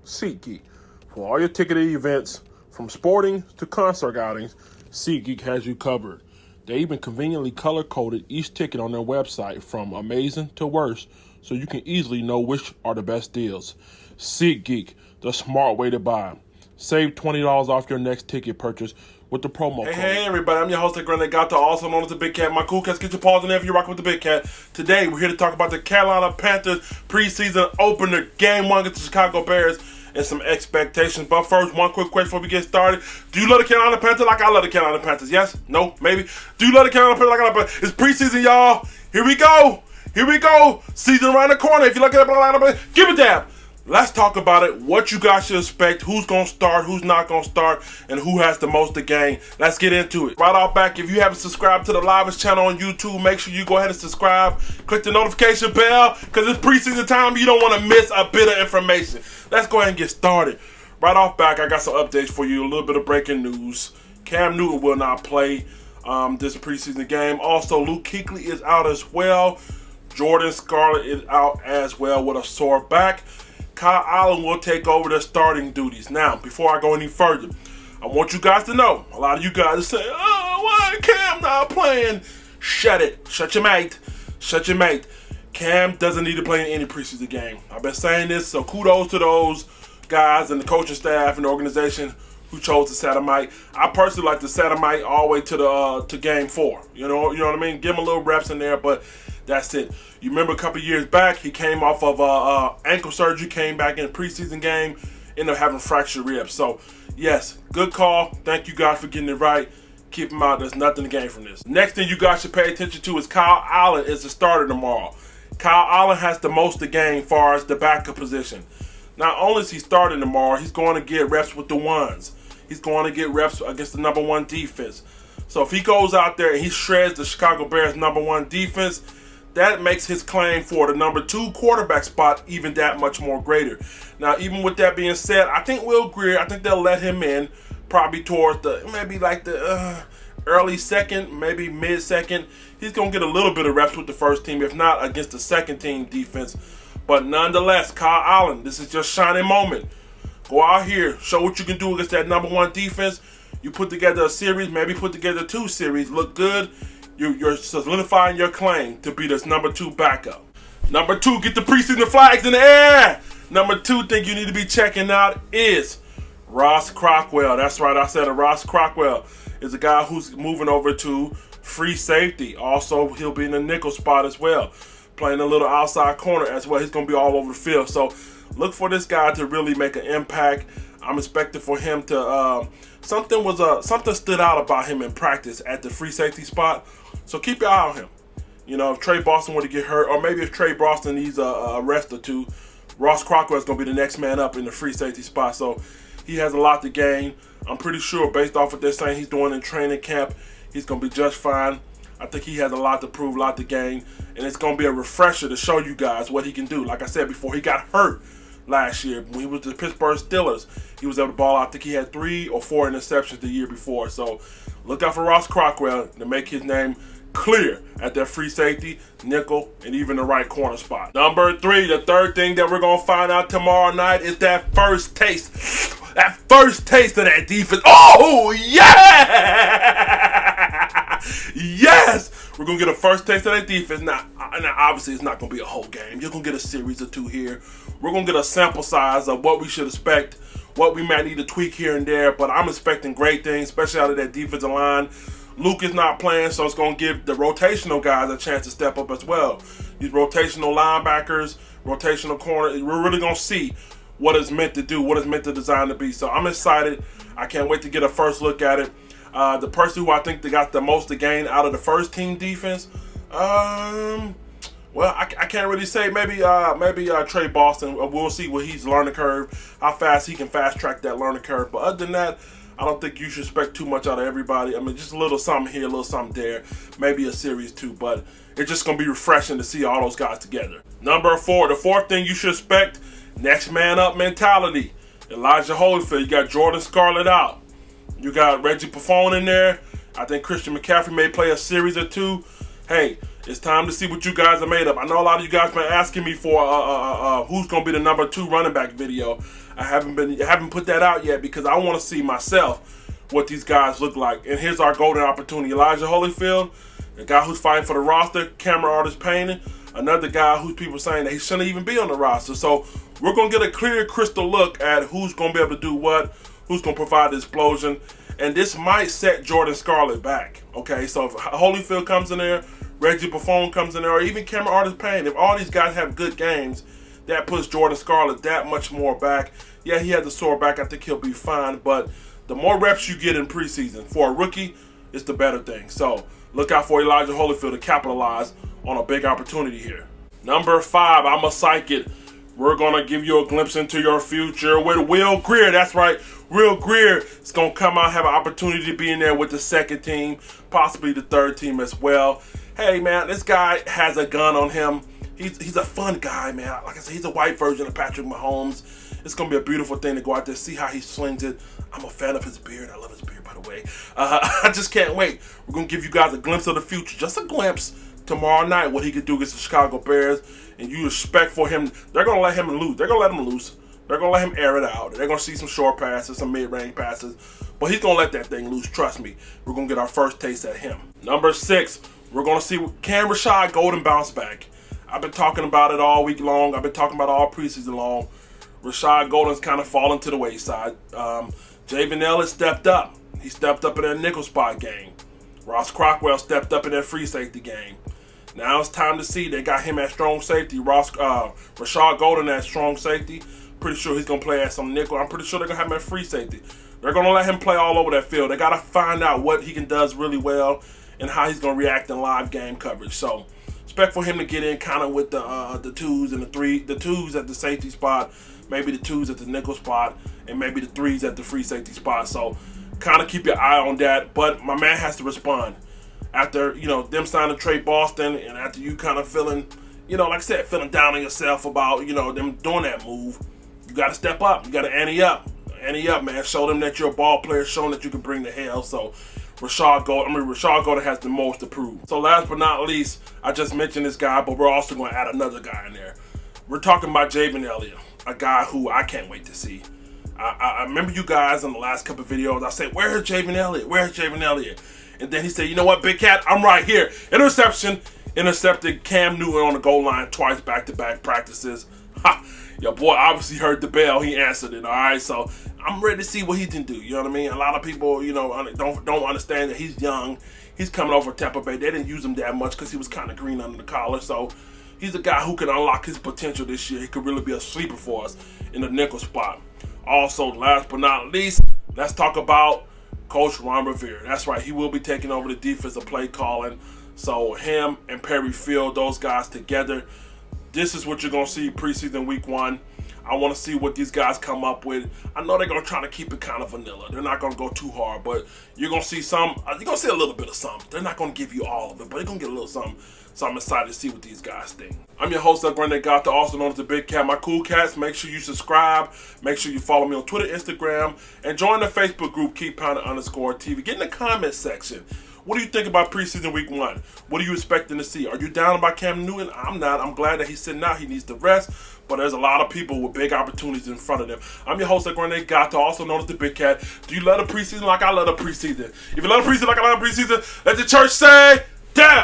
SeatGeek. For all your ticketed events, from sporting to concert outings, SeatGeek has you covered. They even conveniently color-coded each ticket on their website from amazing to worst, so you can easily know which are the best deals. SeatGeek, the smart way to buy. Save $20 off your next ticket purchase with the promo code. Hey everybody, I'm your host, Grande Gato, also known as the Big Cat. My cool cats, get your paws in there if you're rocking with the Big Cat. Today, we're here to talk about the Carolina Panthers preseason opener, Game 1 against the Chicago Bears, and some expectations. But first, one quick question before we get started. Do you love the Carolina Panthers like I love the Carolina Panthers? Yes? No? Maybe? Do you love the Carolina Panthers like I love the Panthers? It's preseason, y'all. Here we go. Here we go. Season around the corner. If you look at it, give it dab. Let's talk about it, what you guys should expect, who's going to start, who's not going to start, and who has the most to gain. Let's get into it. Right off back, if you haven't subscribed to the Livest channel on YouTube, make sure you go ahead and subscribe. Click the notification bell, because it's preseason time. You don't want to miss a bit of information. Let's go ahead and get started. Right off back, I got some updates for you, a little bit of breaking news. Cam Newton will not play this preseason game. Also, Luke Kuechly is out as well. Jordan Scarlett is out as well with a sore back. Kyle Allen will take over the starting duties. Now, before I go any further, I want you guys to know, a lot of you guys say, oh, why Cam not playing? Shut it. Shut your mate. Shut your mate. Cam doesn't need to play in any preseason game. I've been saying this, so kudos to those guys and the coaching staff and the organization who chose to set him out. I personally like to set him out all the way to game 4. You know what I mean? Give him a little reps in there, but that's it. You remember a couple years back, he came off of ankle surgery, came back in a preseason game, ended up having fractured ribs. So, yes, good call. Thank you guys for getting it right. Keep him out. There's nothing to gain from this. Next thing you guys should pay attention to is Kyle Allen is the starter tomorrow. Kyle Allen has the most to gain as far as the backup position. Not only is he starting tomorrow, he's going to get reps with the ones. He's going to get reps against the number 1 defense. So if he goes out there and he shreds the Chicago Bears' number 1 defense, that makes his claim for the number 2 quarterback spot even that much more greater. Now, even with that being said, I think Will Grier, I think they'll let him in probably towards the early second, maybe mid-second. He's going to get a little bit of reps with the first team, if not against the second team defense. But nonetheless, Kyle Allen, this is your shining moment. Go out here, show what you can do against that number 1 defense. You put together a series, maybe put together 2 series, look good. You're solidifying your claim to be this number 2 backup. Number 2, get the preseason flags in the air. Number 2 thing you need to be checking out is Ross Crockwell. That's right, I said it. Ross Crockwell is a guy who's moving over to free safety. Also, he'll be in the nickel spot as well, playing a little outside corner as well. He's going to be all over the field. So look for this guy to really make an impact. I'm expecting for him to something stood out about him in practice at the free safety spot. So keep your eye on him. You know, if Trey Boston were to get hurt, or maybe if Trey Boston needs a rest or two, Ross Crockwell is going to be the next man up in the free safety spot. So he has a lot to gain. I'm pretty sure, based off what they're saying he's doing in training camp, he's going to be just fine. I think he has a lot to prove, a lot to gain, and it's going to be a refresher to show you guys what he can do. Like I said before, he got hurt last year when he was the Pittsburgh Steelers. He was able to ball out. I think he had 3 or 4 interceptions the year before. So look out for Ross Crockwell to make his name clear at that free safety, nickel, and even the right corner spot. Number 3, the third thing that we're going to find out tomorrow night is that first taste. That first taste of that defense. Oh, yeah! Yes! We're going to get a first taste of that defense. Now, obviously, it's not going to be a whole game. You're going to get a series or 2 here. We're going to get a sample size of what we should expect, what we might need to tweak here and there, but I'm expecting great things, especially out of that defensive line. Luke is not playing, so it's going to give the rotational guys a chance to step up as well. These rotational linebackers, rotational corners, we're really going to see what it's meant to do, what it's meant to design to be. So I'm excited. I can't wait to get a first look at it. The person who I think they got the most to gain out of the first team defense, well, I can't really say. Maybe Trey Boston. We'll see what he's learning curve, how fast he can fast track that learning curve. But other than that, I don't think you should expect too much out of everybody. I mean, just a little something here, a little something there. Maybe a series 2, but it's just going to be refreshing to see all those guys together. Number 4, the fourth thing you should expect, next man up mentality. Elijah Holyfield, you got Jordan Scarlett out. You got Reggie Buffon in there. I think Christian McCaffrey may play a series or 2. Hey, it's time to see what you guys are made of. I know a lot of you guys been asking me for who's going to be the number 2 running back video. I haven't put that out yet because I want to see myself what these guys look like. And here's our golden opportunity. Elijah Holyfield, the guy who's fighting for the roster, camera artist painting, another guy who's people saying that he shouldn't even be on the roster. So we're going to get a clear, crystal look at who's going to be able to do what, who's going to provide the explosion. And this might set Jordan Scarlett back. Okay, so if Holyfield comes in there, Reggie Buffon comes in there, or even camera artist Payne, if all these guys have good games, that puts Jordan Scarlett that much more back. Yeah, he has a sore back. I think he'll be fine. But the more reps you get in preseason for a rookie, it's the better thing. So look out for Elijah Holyfield to capitalize on a big opportunity here. Number 5, I'm a psych it. We're going to give you a glimpse into your future with Will Grier. That's right. Will Grier is going to come out and have an opportunity to be in there with the second team, possibly the third team as well. Hey, man, this guy has a gun on him. He's a fun guy, man. Like I said, he's a white version of Patrick Mahomes. It's going to be a beautiful thing to go out there, see how he slings it. I'm a fan of his beard. I love his beard, by the way. I just can't wait. We're going to give you guys a glimpse of the future, just a glimpse tomorrow night, what he could do against the Chicago Bears. And you expect for him, they're going to let him loose. They're going to let him loose. They're going to let him air it out. They're going to see some short passes, some mid-range passes. But he's going to let that thing loose. Trust me. We're going to get our first taste at him. Number 6, we're going to see can Rashad Golden bounce back. I've been talking about it all week long. I've been talking about it all preseason long. Rashad Golden's kind of fallen to the wayside. Javen Elliott stepped up. He stepped up in that nickel spot game. Ross Crockwell stepped up in that free safety game. Now it's time to see. They got him at strong safety. Rashad Golden at strong safety. Pretty sure he's going to play at some nickel. I'm pretty sure they're going to have him at free safety. They're going to let him play all over that field. They got to find out what he does really well and how he's going to react in live game coverage. So expect for him to get in kind of with the twos and the twos at the safety spot, maybe the twos at the nickel spot, and maybe the threes at the free safety spot. So kind of keep your eye on that. But my man has to respond. After, them signing Trey Boston, and after you kind of feeling, like I said, feeling down on yourself about, them doing that move, you got to step up. You got to ante up. Ante up, man. Show them that you're a ball player. Show them that you can bring the hell. So Rashad Golden has the most to prove. So last but not least, I just mentioned this guy, but we're also going to add another guy in there. We're talking about Javen Elliott, a guy who I can't wait to see. I remember you guys in the last couple of videos, I said, where's Javen Elliott? Where's Javen Elliott? And then he said, you know what, Big Cat, I'm right here. Intercepted Cam Newton on the goal line twice back-to-back practices. Ha! Your boy obviously heard the bell. He answered it, all right? So I'm ready to see what he can do, you know what I mean? A lot of people, don't understand that he's young. He's coming over Tampa Bay. They didn't use him that much because he was kind of green under the collar. So he's a guy who can unlock his potential this year. He could really be a sleeper for us in the nickel spot. Also, last but not least, let's talk about Coach Ron Rivera. That's right. He will be taking over the defensive play calling. So him and Perry Field, those guys together, this is what you're going to see preseason week 1. I want to see what these guys come up with. I know they're going to try to keep it kind of vanilla. They're not going to go too hard, but you're going to see you're going to see a little bit of something. They're not going to give you all of it, but you're going to get a little something. So I'm excited to see what these guys think. I'm your host, Doug Granday Gata, also known as the Big Cat. My cool cats, make sure you subscribe. Make sure you follow me on Twitter, Instagram, and join the Facebook group, KeepPounding_TV. Get in the comment section. What do you think about preseason week 1? What are you expecting to see? Are you down about Cam Newton? I'm not. I'm glad that he's sitting out. He needs to rest. But there's a lot of people with big opportunities in front of them. I'm your host, Doug Granday Gata, also known as the Big Cat. Do you love the preseason like I love the preseason? If you love the preseason like I love the preseason, let the church say, down!